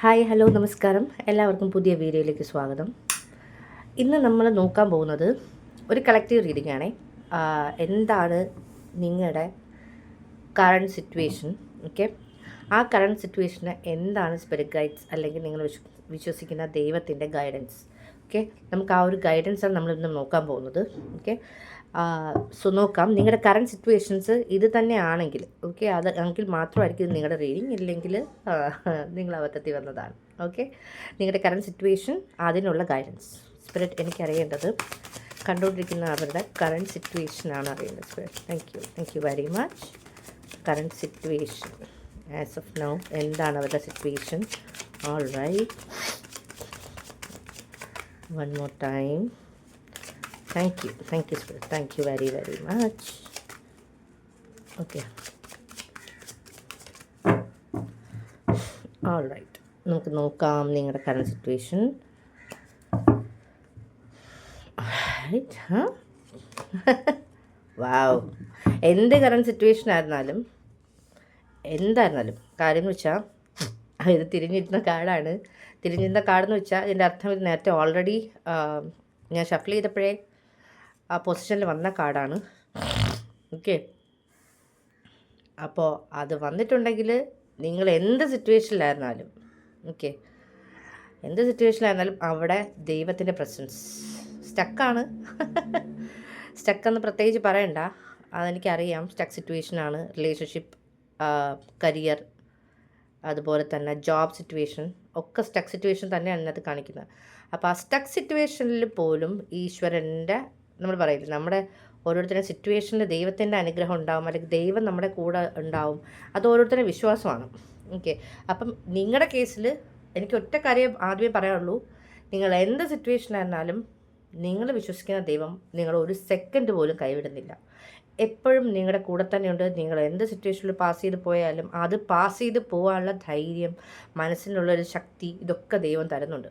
Hi hello നമസ്കാരം, എല്ലാവർക്കും പുതിയ വീഡിയോയിലേക്ക് സ്വാഗതം. ഇന്ന് നമ്മൾ നോക്കാൻ പോകുന്നത് ഒരു കളക്റ്റീവ് റീഡിംഗ് ആണ്. എന്താണ് നിങ്ങളുടെ കറണ്ട് സിറ്റുവേഷൻ? ഓക്കെ, ആ കറണ്ട് സിറ്റുവേഷന് എന്താണ് സ്പിരിറ്റ് ഗൈഡ്സ് അല്ലെങ്കിൽ നിങ്ങൾ വിശ്വസിക്കുന്ന ദൈവത്തിൻ്റെ ഗൈഡൻസ്? ഓക്കെ, നമുക്ക് ആ ഒരു ഗൈഡൻസാണ് നമ്മളിന്ന് നോക്കാൻ പോകുന്നത്. ഓക്കെ, സോ നോക്കാം. നിങ്ങളുടെ കറണ്ട് സിറ്റുവേഷൻസ് ഇത് തന്നെയാണെങ്കിൽ ഓക്കെ, അത് എങ്കിൽ മാത്രമായിരിക്കും ഇത് നിങ്ങളുടെ റീഡിങ്, ഇല്ലെങ്കിൽ നിങ്ങൾ അബദ്ധത്തിൽ വന്നതാണ്. ഓക്കെ, നിങ്ങളുടെ കറണ്ട് സിറ്റുവേഷൻ, അതിനുള്ള ഗൈഡൻസ് സ്പിരിറ്റ് എനിക്കറിയേണ്ടത് കണ്ടുകൊണ്ടിരിക്കുന്ന അവരുടെ കറണ്ട് സിറ്റുവേഷനാണ് അറിയേണ്ടത്. Spirit, thank you very much. Current situation as of now, എന്താണ് അവരുടെ situation? All right, one more time. Thank you Spirit, thank you very much. Okay, all right, നമുക്ക് നോക്കാം നിങ്ങളുടെ കറണ്ട് സിറ്റുവേഷൻ. വാവ്, എന്ത് കറണ്ട് സിറ്റുവേഷൻ ആയിരുന്നാലും എന്തായിരുന്നാലും കാര്യം എന്ന് വെച്ചാൽ ഇത് തിരിഞ്ഞിരുന്ന കാർഡാണ്. തിരിഞ്ഞിരുന്ന കാർഡെന്ന് വെച്ചാൽ ഇതിൻ്റെ അർത്ഥം ഇത് നേരത്തെ ഓൾറെഡി ഞാൻ ഷഫിൾ ചെയ്തപ്പോഴേ ആ പൊസിഷനിൽ വന്ന കാർഡാണ്. ഓക്കെ, അപ്പോൾ അത് വന്നിട്ടുണ്ടെങ്കിൽ നിങ്ങൾ എന്ത് സിറ്റുവേഷനിലായിരുന്നാലും ഓക്കെ, എന്ത് സിറ്റുവേഷനിലായിരുന്നാലും അവിടെ ദൈവത്തിൻ്റെ പ്രസൻസ് സ്റ്റക്കാണ്. സ്റ്റക്കെന്ന് പ്രത്യേകിച്ച് പറയണ്ട, അതെനിക്കറിയാം. സ്റ്റക്ക് സിറ്റുവേഷനാണ്. റിലേഷൻഷിപ്പ്, കരിയർ, അതുപോലെ തന്നെ ജോബ് സിറ്റുവേഷൻ ഒക്കെ സ്റ്റക്ക് സിറ്റുവേഷൻ തന്നെയാണ് അതിനകത്ത് കാണിക്കുന്നത്. അപ്പോൾ ആ സ്റ്റക്ക് സിറ്റുവേഷനിൽ പോലും ഈശ്വരൻ്റെ, നമ്മൾ പറയില്ല, നമ്മുടെ ഓരോരുത്തരുടെ സിറ്റുവേഷനിൽ ദൈവത്തിൻ്റെ അനുഗ്രഹം ഉണ്ടാവും, അല്ലെങ്കിൽ ദൈവം നമ്മുടെ കൂടെ ഉണ്ടാവും. അത് ഓരോരുത്തരുടെ വിശ്വാസമാണ്. ഓക്കെ, അപ്പം നിങ്ങളുടെ കേസിൽ എനിക്ക് ഒറ്റ കാര്യം ആദ്യമേ പറയാനുള്ളൂ. നിങ്ങൾ എന്ത് സിറ്റുവേഷനായിരുന്നാലും നിങ്ങൾ വിശ്വസിക്കുന്ന ദൈവം നിങ്ങൾ ഒരു സെക്കൻഡ് പോലും കൈവിടുന്നില്ല. എപ്പോഴും നിങ്ങളുടെ കൂടെ തന്നെയുണ്ട്. നിങ്ങൾ എന്ത് സിറ്റുവേഷനിൽ പാസ് ചെയ്ത് പോയാലും അത് പാസ് ചെയ്ത് പോകാനുള്ള ധൈര്യം, മനസ്സിനുള്ളൊരു ശക്തി, ഇതൊക്കെ ദൈവം തരുന്നുണ്ട്.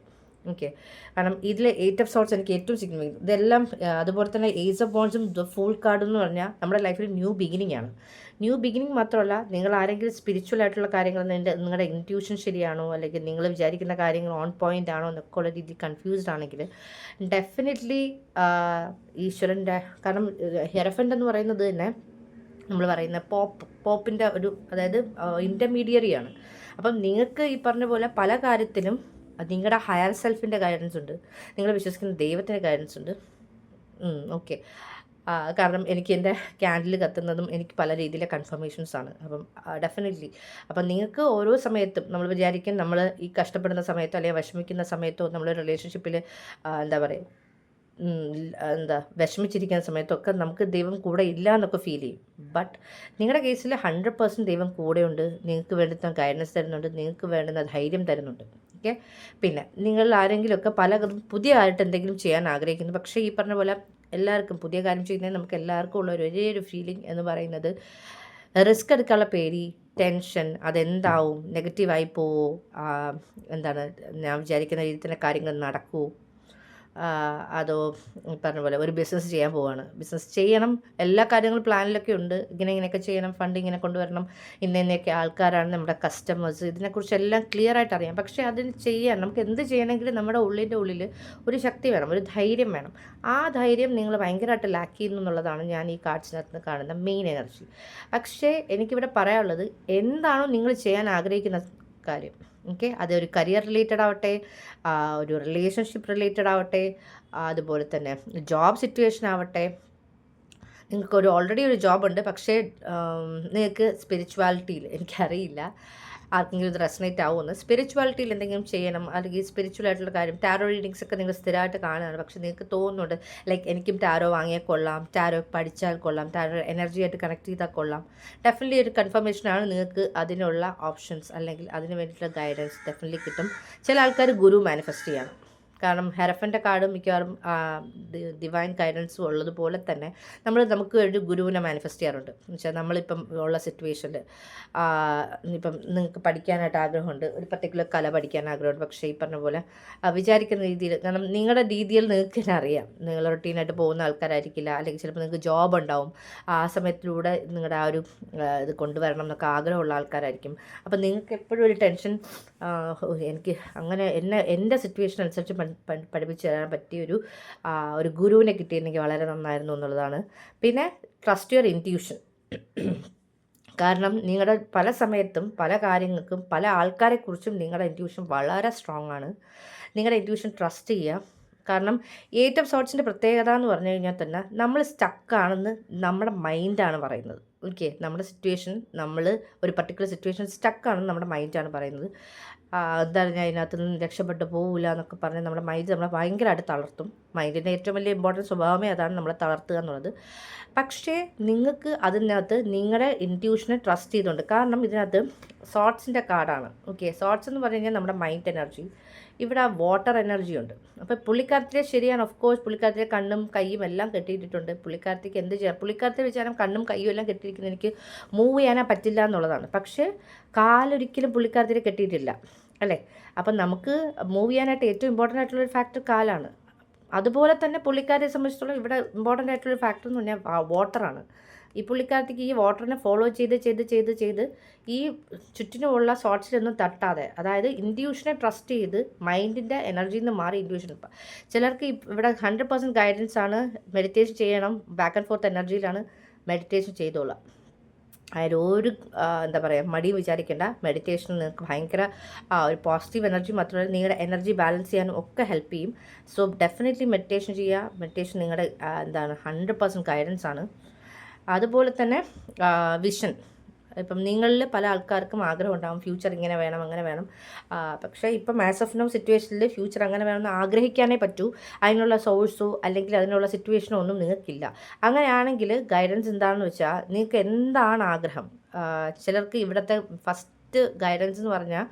ഓക്കെ, കാരണം ഇതിൽ 8 ഓഫ് സോർട്സ് എനിക്ക് ഏറ്റവും സിഗ്നിഫിക്കൻറ്റ്. ഇതെല്ലാം അതുപോലെ തന്നെ ഏസ് ഓഫ് വോൺസും ദ ഫുൾ കാർഡ് എന്ന് പറഞ്ഞാൽ നമ്മുടെ ലൈഫിൽ ന്യൂ ബിഗിനിങ് ആണ്. ന്യൂ ബിഗിനിങ് മാത്രമല്ല, നിങ്ങൾ ആരെങ്കിലും സ്പിരിച്വൽ ആയിട്ടുള്ള കാര്യങ്ങൾ, നിങ്ങളുടെ ഇൻറ്റ്യൂഷൻ ശരിയാണോ, അല്ലെങ്കിൽ നിങ്ങൾ വിചാരിക്കുന്ന കാര്യങ്ങൾ ഓൺ പോയിൻ്റ് ആണോ എന്നൊക്കെ ഉള്ള രീതിയിൽ കൺഫ്യൂസ്ഡ് ആണെങ്കിൽ ഡെഫിനറ്റ്ലി ഈശ്വരൻ്റെ, കാരണം ഹെറഫൻ്റ് എന്ന് പറയുന്നത് തന്നെ നമ്മൾ പറയുന്ന പോപ്പിൻ്റെ ഒരു, അതായത് ഇൻ്റർമീഡിയറിയാണ്. അപ്പം നിങ്ങൾക്ക് ഈ പറഞ്ഞ പോലെ പല കാര്യത്തിലും നിങ്ങളുടെ ഹയർ സെൽഫിൻ്റെ ഗൈഡൻസ് ഉണ്ട്, നിങ്ങൾ വിശ്വസിക്കുന്ന ദൈവത്തിൻ്റെ ഗൈഡൻസ് ഉണ്ട്. ഓക്കെ, കാരണം എനിക്ക് എൻ്റെ ക്യാൻഡിൽ കത്തുന്നതും എനിക്ക് പല രീതിയിലെ കൺഫർമേഷൻസ് ആണ്. അപ്പം ഡെഫിനറ്റ്ലി അപ്പം നിങ്ങൾക്ക് ഓരോ സമയത്തും നമ്മൾ വിചാരിക്കും, നമ്മൾ ഈ കഷ്ടപ്പെടുന്ന സമയത്തോ അല്ലെങ്കിൽ വിഷമിക്കുന്ന സമയത്തോ, നമ്മൾ റിലേഷൻഷിപ്പിൽ എന്താ പറയുക, വിഷമിച്ചിരിക്കുന്ന സമയത്തൊക്കെ നമുക്ക് ദൈവം കൂടെ ഇല്ല എന്നൊക്കെ ഫീൽ ചെയ്യും. ബട്ട് നിങ്ങളുടെ കേസിൽ 100% ദൈവം കൂടെയുണ്ട്. നിങ്ങൾക്ക് വേണ്ടുന്ന ഗൈഡൻസ് തരുന്നുണ്ട്, നിങ്ങൾക്ക് വേണ്ടുന്ന ധൈര്യം തരുന്നുണ്ട്. ഓക്കെ, പിന്നെ നിങ്ങൾ ആരെങ്കിലുമൊക്കെ പുതിയ ആയിട്ട് എന്തെങ്കിലും ചെയ്യാൻ ആഗ്രഹിക്കുന്നു, പക്ഷേ ഈ പറഞ്ഞ പോലെ എല്ലാവർക്കും പുതിയ കാര്യം ചെയ്യുന്നതിന് നമുക്ക് എല്ലാവർക്കും ഉള്ള ഒരേ ഒരു ഫീലിംഗ് എന്ന് പറയുന്നത് റിസ്ക് എടുക്കാനുള്ള പേടി, ടെൻഷൻ, അതെന്താവും, നെഗറ്റീവായി പോവോ, എന്താണ് ഞാൻ വിചാരിക്കുന്ന രീതിയിൽ തന്നെ കാര്യങ്ങൾ നടക്കുമോ, അതോ പറഞ്ഞ പോലെ ഒരു ബിസിനസ് ചെയ്യാൻ പോവാണ്, ബിസിനസ് ചെയ്യണം, എല്ലാ കാര്യങ്ങളും പ്ലാനിലൊക്കെ ഉണ്ട്, ഇങ്ങനെയൊക്കെ ചെയ്യണം, ഫണ്ട് ഇങ്ങനെ കൊണ്ടുവരണം, ഇന്നൊക്കെ ആൾക്കാരാണ് നമ്മുടെ കസ്റ്റമേഴ്സ്, ഇതിനെക്കുറിച്ചെല്ലാം ക്ലിയർ ആയിട്ട് അറിയാം. പക്ഷേ അതിന് ചെയ്യാൻ നമുക്ക് എന്ത് ചെയ്യണമെങ്കിലും നമ്മുടെ ഉള്ളിൽ ഒരു ശക്തി വേണം, ഒരു ധൈര്യം വേണം. ആ ധൈര്യം നിങ്ങൾ ഭയങ്കരമായിട്ട് ലാക്ക് ചെയ്യുന്നു എന്നുള്ളതാണ് ഞാൻ ഈ കാർഡ്സിനകത്ത് കാണുന്ന മെയിൻ എനർജി. പക്ഷേ എനിക്കിവിടെ പറയാനുള്ളത്, എന്താണോ നിങ്ങൾ ചെയ്യാൻ ആഗ്രഹിക്കുന്ന കാര്യം, ഓക്കെ, അതൊരു കരിയർ റിലേറ്റഡ് ആവട്ടെ, ഒരു റിലേഷൻഷിപ്പ് റിലേറ്റഡ് ആവട്ടെ, അതുപോലെ തന്നെ ജോബ് സിറ്റുവേഷൻ ആവട്ടെ, നിങ്ങൾക്കൊരു ഓൾറെഡി ഒരു ജോബ് ഉണ്ട്, പക്ഷേ നിങ്ങൾക്ക് സ്പിരിച്വാലിറ്റിയിൽ, എനിക്കറിയില്ല ആർക്കെങ്കിലും ഇത് റെസനേറ്റ് ആവുമെന്ന്, സ്പിരിച്വാലിറ്റിയിൽ എന്തെങ്കിലും ചെയ്യണം, അല്ലെങ്കിൽ സ്പിരിച്വൽ ആയിട്ടുള്ള കാര്യം, ടാരോ റീഡിങ്സ് ഒക്കെ നിങ്ങൾ സ്ഥിരമായിട്ട് കാണുകയാണ്, പക്ഷേ നിങ്ങൾക്ക് തോന്നുന്നുണ്ട് ലൈക്ക് എനിക്കും ടാരോ വാങ്ങിയാൽ കൊള്ളാം, ടാരോ പഠിച്ചാൽ കൊള്ളാം, ടാരോ എനർജി ആയിട്ട് കണക്ട് ചെയ്താൽ കൊള്ളാം. ഡെഫിനറ്റ്ലി ഒരു കൺഫർമേഷനാണ്, നിങ്ങൾക്ക് അതിനുള്ള ഓപ്ഷൻസ് അല്ലെങ്കിൽ അതിന് വേണ്ടിയിട്ടുള്ള ഗൈഡൻസ് ഡെഫിനറ്റ്ലി കിട്ടും. ചില ആൾക്കാർ ഗുരു മാനിഫെസ്റ്റ് ചെയ്യണം. കാരണം ഹെറഫൻ്റെ കാർഡും മിക്കവാറും ഡിവൈൻ ഗൈഡൻസും ഉള്ളതുപോലെ തന്നെ നമുക്ക് ഒരു ഗുരുവിനെ മാനിഫെസ്റ്റ് ചെയ്യാറുണ്ട്. എന്ന് വെച്ചാൽ നമ്മളിപ്പം ഉള്ള സിറ്റുവേഷനിൽ ഇപ്പം നിങ്ങൾക്ക് പഠിക്കാനായിട്ട് ആഗ്രഹമുണ്ട്, ഒരു പർട്ടിക്കുലർ കല പഠിക്കാൻ ആഗ്രഹമുണ്ട്. പക്ഷേ ഈ പറഞ്ഞ പോലെ വിചാരിക്കുന്ന രീതിയിൽ, കാരണം നിങ്ങളുടെ രീതിയിൽ നിങ്ങൾക്ക് തന്നെ അറിയാം, നിങ്ങൾ റൊട്ടീനായിട്ട് പോകുന്ന ആൾക്കാരായിരിക്കില്ല, അല്ലെങ്കിൽ ചിലപ്പോൾ നിങ്ങൾക്ക് ജോബ് ഉണ്ടാവും, ആ സമയത്തിലൂടെ നിങ്ങളുടെ ആ ഒരു ഇത് കൊണ്ടുവരണം എന്നൊക്കെ ആഗ്രഹമുള്ള ആൾക്കാരായിരിക്കും. അപ്പം നിങ്ങൾക്ക് എപ്പോഴും ഒരു ടെൻഷൻ, എനിക്ക് അങ്ങനെ എൻ്റെ സിറ്റുവേഷൻ അനുസരിച്ച് പഠിപ്പിച്ച് തരാൻ പറ്റിയൊരു ഒരു ഗുരുവിനെ കിട്ടിയിരുന്നെങ്കിൽ വളരെ നന്നായിരുന്നു എന്നുള്ളതാണ്. പിന്നെ ട്രസ്റ്റ് യുവർ ഇൻറ്റ്യൂഷൻ. കാരണം നിങ്ങളുടെ പല സമയത്തും പല കാര്യങ്ങൾക്കും പല ആൾക്കാരെക്കുറിച്ചും നിങ്ങളുടെ ഇൻറ്റ്യൂഷൻ വളരെ സ്ട്രോങ് ആണ്. നിങ്ങളുടെ ഇൻറ്റ്യൂഷൻ ട്രസ്റ്റ് ചെയ്യുക. കാരണം 8 ഓഫ് സോർട്സിൻ്റെ പ്രത്യേകത എന്ന് പറഞ്ഞു കഴിഞ്ഞാൽ തന്നെ നമ്മൾ സ്റ്റക്കാണെന്ന് നമ്മുടെ മൈൻഡാണ് പറയുന്നത്. ഓക്കെ, നമ്മുടെ സിറ്റുവേഷൻ, നമ്മൾ ഒരു പർട്ടിക്കുലർ സിറ്റുവേഷൻ സ്റ്റക്കാണെന്ന് നമ്മുടെ മൈൻഡാണ് പറയുന്നത്. എന്താണ് ഞാൻ ഇതിനകത്ത് നിന്ന് രക്ഷപ്പെട്ടു പോകില്ല എന്നൊക്കെ പറഞ്ഞ് നമ്മുടെ മൈൻഡ് നമ്മളെ ഭയങ്കരമായിട്ട് തളർത്തും. മൈൻഡിൻ്റെ ഏറ്റവും വലിയ ഇമ്പോർട്ടൻറ്റ് സ്വഭാവമേ അതാണ്, നമ്മളെ തളർത്തുക എന്നുള്ളത്. പക്ഷേ നിങ്ങൾക്ക് അതിനകത്ത് നിങ്ങളുടെ ഇൻറ്റ്യൂഷനെ ട്രസ്റ്റ് ചെയ്തുകൊണ്ട്, കാരണം ഇതിനകത്ത് സോട്ട്സിൻ്റെ കാർഡാണ്. ഓക്കെ, സോട്ട്സ് എന്ന് പറഞ്ഞു കഴിഞ്ഞാൽ നമ്മുടെ മൈൻഡ് എനർജി, ഇവിടെ വാട്ടർ എനർജി ഉണ്ട്. അപ്പോൾ പുള്ളിക്കാരത്തിലെ ശരിയാണ്, ഓഫ് കോഴ്സ് പുള്ളിക്കാരത്തിലെ കണ്ണും കൈയും എല്ലാം കെട്ടിയിട്ടിട്ടുണ്ട്. പുള്ളിക്കാരത്തിക്ക് എന്ത് ചെയ്യാം, പുള്ളിക്കാരത്തെ വിചാരം കണ്ണും കൈയും എല്ലാം കെട്ടിയിരിക്കുന്നത് എനിക്ക് മൂവ് ചെയ്യാനേ പറ്റില്ല എന്നുള്ളതാണ്. പക്ഷേ കാലൊരിക്കലും പുള്ളിക്കാരത്തിനെ കെട്ടിയിട്ടില്ല അല്ലേ. അപ്പം നമുക്ക് മൂവ് ചെയ്യാനായിട്ട് ഏറ്റവും ഇമ്പോർട്ടൻ്റ് ആയിട്ടുള്ളൊരു ഫാക്ടർ കാലാണ്. അതുപോലെ തന്നെ പുള്ളിക്കാരെ സംബന്ധിച്ചിടത്തോളം ഇവിടെ ഇമ്പോർട്ടൻ്റ് ആയിട്ടുള്ളൊരു ഫാക്ടർ എന്ന് പറഞ്ഞാൽ വാട്ടറാണ്. ഈ പുള്ളിക്കാരത്തേക്ക് ഈ വാട്ടറിനെ ഫോളോ ചെയ്ത് ഈ ചുറ്റിനുമുള്ള സോട്ട്സിലൊന്നും തട്ടാതെ, അതായത് ഇൻറ്റ്യൂഷനെ ട്രസ്റ്റ് ചെയ്ത് മൈൻഡിൻ്റെ എനർജിയിൽ നിന്ന് മാറി ഇൻറ്റ്യൂഷൻ. ചിലർക്ക് ഇവിടെ 100% ഗൈഡൻസ് ആണ്, മെഡിറ്റേഷൻ ചെയ്യണം, ബാക്ക് ആൻഡ് ഫോർത്ത് എനർജിയിലാണ്, മെഡിറ്റേഷൻ ചെയ്തോളാം. അതിലൊരു എന്താ പറയുക മടിയും വിചാരിക്കേണ്ട. മെഡിറ്റേഷൻ നിങ്ങൾക്ക് ഭയങ്കര ഒരു പോസിറ്റീവ് എനർജി മാത്രമല്ല, നിങ്ങളുടെ എനർജി ബാലൻസ് ചെയ്യാനും ഒക്കെ ഹെൽപ്പ് ചെയ്യും. സോ ഡെഫിനറ്റ്ലി മെഡിറ്റേഷൻ ചെയ്യുക. മെഡിറ്റേഷൻ നിങ്ങളുടെ 100% ഗൈഡൻസ് ആണ്. അതുപോലെ തന്നെ വിഷൻ. ഇപ്പം നിങ്ങളിൽ പല ആൾക്കാർക്കും ആഗ്രഹം ഉണ്ടാകും, ഫ്യൂച്ചർ ഇങ്ങനെ വേണം അങ്ങനെ വേണം. പക്ഷേ ഇപ്പം ആസ് ഓഫ് നോ സിറ്റുവേഷനിൽ ഫ്യൂച്ചർ അങ്ങനെ വേണമെന്ന് ആഗ്രഹിക്കാനേ പറ്റൂ. അതിനുള്ള സോഴ്സോ അല്ലെങ്കിൽ അതിനുള്ള സിറ്റുവേഷനോ ഒന്നും നിങ്ങൾക്കില്ല. അങ്ങനെയാണെങ്കിൽ ഗൈഡൻസ് എന്താണെന്ന് വെച്ചാൽ, നിങ്ങൾക്ക് എന്താണ് ആഗ്രഹം. ചിലർക്ക് ഇവിടുത്തെ ഫസ്റ്റ് ഗൈഡൻസ് എന്ന് പറഞ്ഞാൽ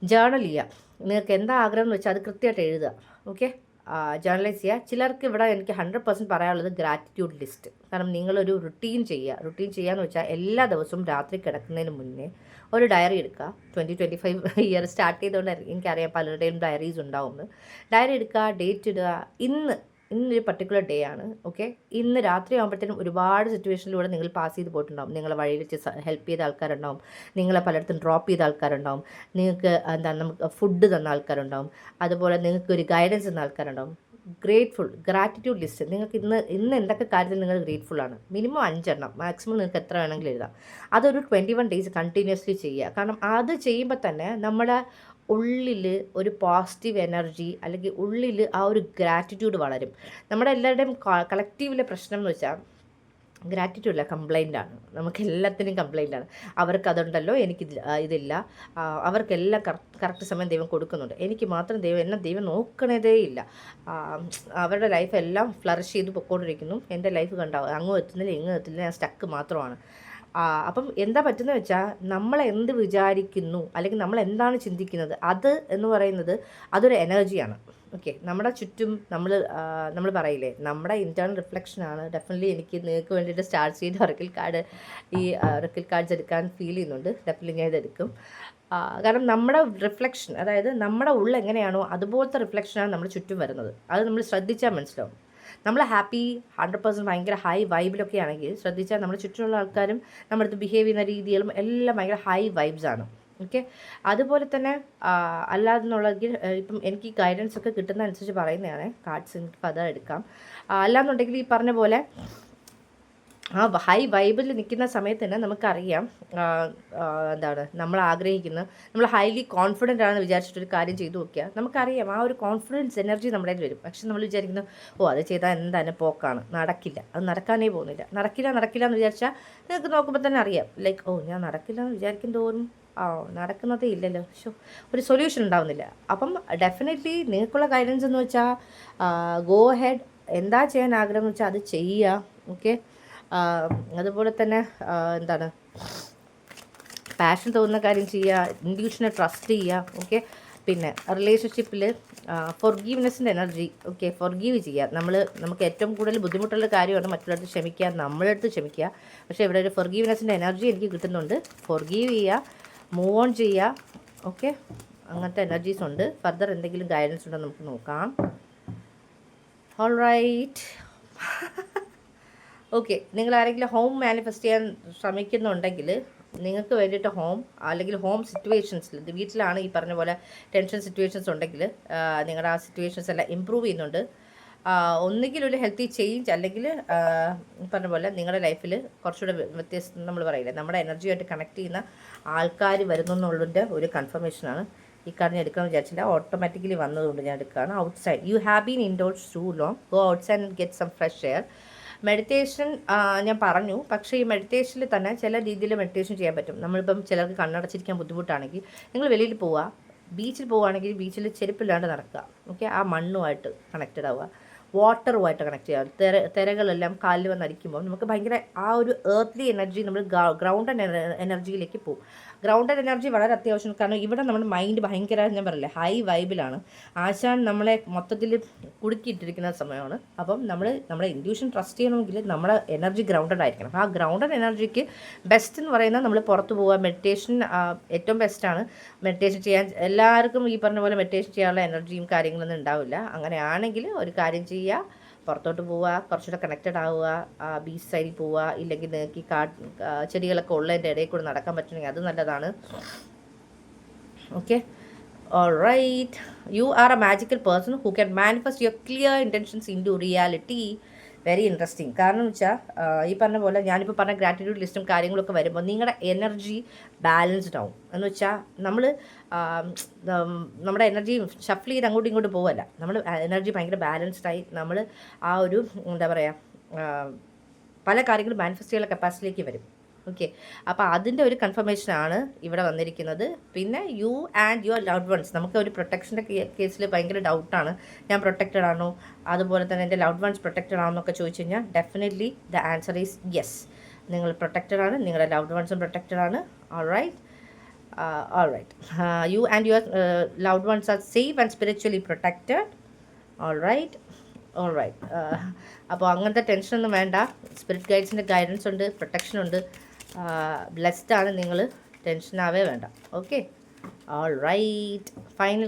ജേർണൽ ചെയ്യുക. നിങ്ങൾക്ക് എന്താ ആഗ്രഹം എന്ന് വെച്ചാൽ അത് കൃത്യമായിട്ട് എഴുതുക. ഓക്കെ, ജേർണലൈസ് ചെയ്യുക. ചിലർക്ക് ഇവിടെ എനിക്ക് 100% പറയാനുള്ളത് ഗ്രാറ്റിറ്റ്യൂഡ് ലിസ്റ്റ്. കാരണം നിങ്ങളൊരു റുട്ടീൻ ചെയ്യാന്ന് വെച്ചാൽ എല്ലാ ദിവസവും രാത്രി കിടക്കുന്നതിന് മുന്നേ ഒരു ഡയറി എടുക്കുക. 2025 ഇയർ സ്റ്റാർട്ട് ചെയ്തുകൊണ്ട് എനിക്കറിയാം പലരുടെയും ഡയറീസ് ഉണ്ടാവുമെന്ന്. ഡയറി എടുക്കുക, ഡേറ്റ് ഇടുക. ഇന്നൊരു പർട്ടിക്കുലർ ഡേ ആണ്. ഓക്കെ, ഇന്ന് രാത്രി ആകുമ്പോഴത്തേനും ഒരുപാട് സിറ്റുവേഷനിലൂടെ നിങ്ങൾ പാസ് ചെയ്ത് പോയിട്ടുണ്ടാവും. നിങ്ങളെ വഴി വെച്ച് ഹെൽപ്പ് ചെയ്ത ആൾക്കാരുണ്ടാവും, നിങ്ങളെ പലയിടത്തും ഡ്രോപ്പ് ചെയ്ത ആൾക്കാരുണ്ടാവും, നിങ്ങൾക്ക് നമുക്ക് ഫുഡ് തന്ന ആൾക്കാരുണ്ടാവും, അതുപോലെ നിങ്ങൾക്ക് ഒരു ഗൈഡൻസ് തന്ന ആൾക്കാരുണ്ടാവും. Gratitude list. നിങ്ങൾക്ക് ഇന്ന് എന്തൊക്കെ കാര്യത്തിൽ നിങ്ങൾ ഗ്രേറ്റ്ഫുൾ ആണ്, മിനിമം 5 എണ്ണം, മാക്സിമം നിങ്ങൾക്ക് എത്ര വേണമെങ്കിലും എഴുതാം. അതൊരു 21 days കണ്ടിന്യൂസ്ലി ചെയ്യുക. കാരണം അത് ചെയ്യുമ്പോൾ തന്നെ നമ്മുടെ ഉള്ളിൽ ഒരു പോസിറ്റീവ് എനർജി, അല്ലെങ്കിൽ ഉള്ളിൽ ആ ഒരു ഗ്രാറ്റിറ്റ്യൂഡ് വളരും. നമ്മുടെ എല്ലാവരുടെയും കളക്റ്റീവിലെ പ്രശ്നം എന്ന് വെച്ചാൽ ഗ്രാറ്റിറ്റ്യൂഡില്ല, കംപ്ലൈൻ്റാണ്. നമുക്ക് എല്ലാത്തിനും കംപ്ലൈൻ്റാണ്. അവർക്ക് അതുണ്ടല്ലോ, എനിക്ക് ഇതില്ല. അവർക്കെല്ലാം കറക്റ്റ് സമയം ദൈവം കൊടുക്കുന്നുണ്ട്, എനിക്ക് മാത്രം ദൈവം നോക്കണതേ ഇല്ല. അവരുടെ ലൈഫ് എല്ലാം ഫ്ലറിഷ് ചെയ്ത് പൊക്കോണ്ടിരിക്കുന്നു, എൻ്റെ ലൈഫ് കണ്ടാവും അങ്ങും എത്തുന്നില്ല ഇങ്ങും എത്തുന്നില്ല, ഞാൻ സ്റ്റക്ക് മാത്രമാണ്. അപ്പം എന്താ പറ്റുന്നത് വെച്ചാൽ, നമ്മൾ എന്ത് വിചാരിക്കുന്നു അല്ലെങ്കിൽ നമ്മൾ എന്താണ് ചിന്തിക്കുന്നത്, അത് എന്ന് പറയുന്നത് അതൊരു എനർജിയാണ്. ഓക്കെ, നമ്മുടെ ചുറ്റും നമ്മൾ പറയില്ലേ, നമ്മുടെ ഇൻറ്റേർണൽ റിഫ്ലക്ഷനാണ്. ഡെഫിനറ്റ്ലി എനിക്ക് നിങ്ങൾക്ക് വേണ്ടിയിട്ട് സ്റ്റാർട്ട് ചെയ്ത് ഒറക്കിൾ കാർഡ്സ് എടുക്കാൻ ഫീൽ ചെയ്യുന്നുണ്ട്. ഡെഫിനറ്റ്ലി ഞാൻ ഇതെടുക്കും. കാരണം നമ്മുടെ റിഫ്ലക്ഷൻ, അതായത് നമ്മുടെ ഉള്ളിൽ എങ്ങനെയാണോ അതുപോലത്തെ റിഫ്ലക്ഷനാണ് നമ്മുടെ ചുറ്റും വരുന്നത്. അത് നമ്മൾ ശ്രദ്ധിച്ചാൽ മനസ്സിലാവും. നമ്മൾ ഹാപ്പി 100% ഭയങ്കര ഹൈ വൈബിലൊക്കെ ആണെങ്കിൽ ശ്രദ്ധിച്ചാൽ നമ്മുടെ ചുറ്റുമുള്ള ആൾക്കാരും നമ്മുടെ അടുത്ത് ബിഹേവ് ചെയ്യുന്ന രീതികളും എല്ലാം ഭയങ്കര ഹൈ വൈബ്സാണ്. ഓക്കെ, അതുപോലെ തന്നെ അല്ലാതെന്നുള്ളതെങ്കിൽ ഇപ്പം എനിക്ക് ഗൈഡൻസ് ഒക്കെ കിട്ടുന്ന അനുസരിച്ച് പറയുന്നതാണ്. കാർഡ്സ് എനിക്ക് അത് എടുക്കാം. അല്ലാന്നുണ്ടെങ്കിൽ ഈ പറഞ്ഞ പോലെ ആ ഹൈ വൈബിൽ നിൽക്കുന്ന സമയത്ത് തന്നെ നമുക്കറിയാം എന്താണ് നമ്മൾ ആഗ്രഹിക്കുന്നത്. നമ്മൾ ഹൈലി കോൺഫിഡൻ്റ് ആണെന്ന് വിചാരിച്ചിട്ടൊരു കാര്യം ചെയ്തു നോക്കിയാൽ നമുക്കറിയാം ആ ഒരു കോൺഫിഡൻസ് എനർജി നമ്മുടെ കയ്യിൽ വരും. പക്ഷെ നമ്മൾ വിചാരിക്കുന്നത് അത് ചെയ്താൽ എന്താണ് പോക്കാണ്, നടക്കില്ല, അത് നടക്കാനേ പോകുന്നില്ല. നടക്കില്ല എന്ന് വിചാരിച്ചാൽ നിങ്ങൾക്ക് നോക്കുമ്പോൾ തന്നെ അറിയാം, ലൈക്ക് ഞാൻ നടക്കില്ല എന്ന് വിചാരിക്കും തോറും നടക്കുന്നതേ ഇല്ലല്ലോ, ഒരു സൊല്യൂഷൻ ഉണ്ടാവുന്നില്ല. അപ്പം ഡെഫിനറ്റ്ലി നിങ്ങൾക്കുള്ള ഗൈഡൻസ് എന്ന് വെച്ചാൽ ഗോ ഹെഡ്, എന്താ ചെയ്യാൻ ആഗ്രഹം എന്ന് വെച്ചാൽ അത് ചെയ്യുക. ഓക്കെ, അതുപോലെ തന്നെ എന്താണ് പാഷൻ തോന്നുന്ന കാര്യം ചെയ്യുക, ഇൻഡ്യൂഷനെ ട്രസ്റ്റ് ചെയ്യുക. ഓക്കെ, പിന്നെ റിലേഷൻഷിപ്പിൽ ഫൊർഗീവ്നെസ്സിൻ്റെ എനർജി. ഓക്കെ, ഫൊർഗീവ് ചെയ്യുക. നമുക്ക് ഏറ്റവും കൂടുതൽ ബുദ്ധിമുട്ടുള്ള കാര്യമാണ് മറ്റുള്ളവർക്ക് ക്ഷമിക്കുക, നമ്മളടുത്ത് ക്ഷമിക്കുക. പക്ഷേ ഇവിടെ ഒരു ഫൊർഗീവ്നെസ്സിൻ്റെ എനർജി എനിക്ക് കിട്ടുന്നുണ്ട്. ഫൊർഗീവ് ചെയ്യുക, മൂവ് ഓൺ ചെയ്യുക. ഓക്കെ, അങ്ങനത്തെ എനർജീസ് ഉണ്ട്. ഫർദർ എന്തെങ്കിലും ഗൈഡൻസ് ഉണ്ടോ നമുക്ക് നോക്കാം. All right. ഓക്കെ, നിങ്ങൾ ആരെങ്കിലും ഹോം മാനിഫെസ്റ്റ് ചെയ്യാൻ ശ്രമിക്കുന്നുണ്ടെങ്കിൽ നിങ്ങൾക്ക് വേണ്ടിയിട്ട് ഹോം അല്ലെങ്കിൽ ഹോം സിറ്റുവേഷൻസിൽ, വീട്ടിലാണ് ഈ പറഞ്ഞ പോലെ ടെൻഷൻ സിറ്റുവേഷൻസ് ഉണ്ടെങ്കിൽ നിങ്ങളുടെ ആ സിറ്റുവേഷൻസ് എല്ലാം ഇമ്പ്രൂവ് ചെയ്യുന്നുണ്ട്. ഒന്നുകിൽ ഒരു ഹെൽത്തി ചേഞ്ച്, അല്ലെങ്കിൽ പറഞ്ഞ പോലെ നിങ്ങളുടെ ലൈഫിൽ കുറച്ചുകൂടെ വ്യത്യസ്തം, നമ്മൾ പറയില്ലേ, നമ്മുടെ എനർജിയായിട്ട് കണക്ട് ചെയ്യുന്ന ആൾക്കാർ വരുന്നു എന്നുള്ളതിൻ്റെ ഒരു കൺഫർമേഷനാണ്. ഈ കാർഡ് ഞാൻ എടുക്കാമെന്ന് വിചാരിച്ചില്ല, ഓട്ടോമാറ്റിക്കലി വന്നതുകൊണ്ട് ഞാൻ എടുക്കുകയാണ്. Outside, you have been indoors too long, go outside and get some fresh air. Meditation ഞാൻ പറഞ്ഞു, പക്ഷേ ഈ മെഡിറ്റേഷനിൽ തന്നെ ചില രീതിയിൽ മെഡിറ്റേഷൻ ചെയ്യാൻ പറ്റും. നമ്മളിപ്പം ചിലർക്ക് കണ്ണടച്ചിരിക്കാൻ ബുദ്ധിമുട്ടാണെങ്കിൽ നിങ്ങൾ വെളിയിൽ പോവുക, ബീച്ചിൽ പോവുകയാണെങ്കിൽ ബീച്ചിൽ ചെരുപ്പില്ലാണ്ട് നടക്കുക. ഓക്കെ, ആ മണ്ണുമായിട്ട് കണക്റ്റഡ് ആവുക, വാട്ടറുമായിട്ട് കണക്ട് ചെയ്യുക. തിരകളെല്ലാം കാലിൽ വന്ന് അടിക്കുമ്പോൾ നമുക്ക് ഭയങ്കര ആ ഒരു എർത്ത്ലി എനർജി, നമ്മൾ ഗ്രൗണ്ടഡ് എനർജിയിലേക്ക് പോകും. ഗ്രൗണ്ടഡ് എനർജി വളരെ അത്യാവശ്യമാണ്. കാരണം ഇവിടെ നമ്മുടെ മൈൻഡ് ഭയങ്കര, ഞാൻ പറയില്ലേ, ഹൈ വൈബിലാണ്. ആശാൻ നമ്മളെ മൊത്തത്തിൽ കുടുക്കിയിട്ടിരിക്കുന്ന സമയമാണ്. അപ്പം നമ്മുടെ ഇൻഡ്യൂഷൻ ട്രസ്റ്റ് ചെയ്യണമെങ്കിൽ നമ്മുടെ എനർജി ഗ്രൗണ്ടഡ് ആയിരിക്കണം. ആ ഗ്രൗണ്ടഡ് എനർജിക്ക് ബെസ്റ്റ് എന്ന് പറയുന്നത് നമ്മൾ പുറത്ത് പോവുക. മെഡിറ്റേഷൻ ഏറ്റവും ബെസ്റ്റാണ്. മെഡിറ്റേഷൻ ചെയ്യാൻ എല്ലാവർക്കും ഈ പറഞ്ഞ പോലെ മെഡിറ്റേഷൻ ചെയ്യാനുള്ള എനർജിയും കാര്യങ്ങളൊന്നും ഉണ്ടാവില്ല. അങ്ങനെയാണെങ്കിൽ ഒരു കാര്യം ചെയ്യുക, പുറത്തോട്ട് പോവുക, കുറച്ചുകൂടെ കണക്റ്റഡ് ആവുക, ബീച്ച് സൈഡിൽ പോവുക. ഇല്ലെങ്കിൽ നിങ്ങൾക്ക് ഈ ചെടികളൊക്കെ ഉള്ളതിൻ്റെ ഇടയിൽ കൂടെ നടക്കാൻ പറ്റുമെങ്കിൽ അത് നല്ലതാണ്. Okay, all right. You are a magical person who can manifest your clear intentions into reality. Very interesting. കാരണം എന്ന് വെച്ചാൽ ഈ പറഞ്ഞ പോലെ ഞാനിപ്പോൾ പറഞ്ഞ ഗ്രാറ്റിറ്റ്യൂഡ് ലിസ്റ്റും കാര്യങ്ങളൊക്കെ വരുമ്പോൾ നിങ്ങളുടെ എനർജി ബാലൻസ്ഡ് ആവും. എന്ന് വെച്ചാൽ നമ്മുടെ എനർജി ഷഫിൾ ചെയ്ത് അങ്ങോട്ടും ഇങ്ങോട്ടും പോവല്ല. നമ്മൾ എനർജി ഭയങ്കര ബാലൻസ്ഡായി നമ്മൾ ആ ഒരു എന്താ പറയുക, പല കാര്യങ്ങളും മാനിഫെസ്റ്റ് ചെയ്യാനുള്ള കപ്പാസിറ്റിയിലേക്ക് വരും. ഓക്കെ, അപ്പോൾ അതിൻ്റെ ഒരു കൺഫർമേഷനാണ് ഇവിടെ വന്നിരിക്കുന്നത്. പിന്നെ you and your loved once, നമുക്ക് ഒരു പ്രൊട്ടക്ഷൻ്റെ കേസിൽ ഭയങ്കര ഡൗട്ടാണ്, ഞാൻ പ്രൊട്ടക്റ്റഡ് ആണോ, അതുപോലെ തന്നെ എൻ്റെ ലവ്ഡ് വൺസ് പ്രൊട്ടക്റ്റഡ് ആണോ എന്നൊക്കെ ചോദിച്ചു കഴിഞ്ഞാൽ definitely the answer is yes. നിങ്ങൾ പ്രൊട്ടക്റ്റഡ് ആണ്, നിങ്ങളുടെ ലവ്ഡ് വൺസും പ്രൊട്ടക്റ്റഡ് ആണ്. Alright. You and your loved ones are safe and spiritually protected. Alright. അപ്പോൾ അങ്ങനത്തെ ടെൻഷനൊന്നും വേണ്ട. സ്പിരിറ്റ് ഗൈഡ്സിൻ്റെ ഗൈഡൻസ് ഉണ്ട്, പ്രൊട്ടക്ഷൻ ഉണ്ട്. ബ്ലെസ്ഡ് ആണ് നിങ്ങൾ, ടെൻഷനാവേ വേണ്ട. Okay, alright. ഫൈനൽ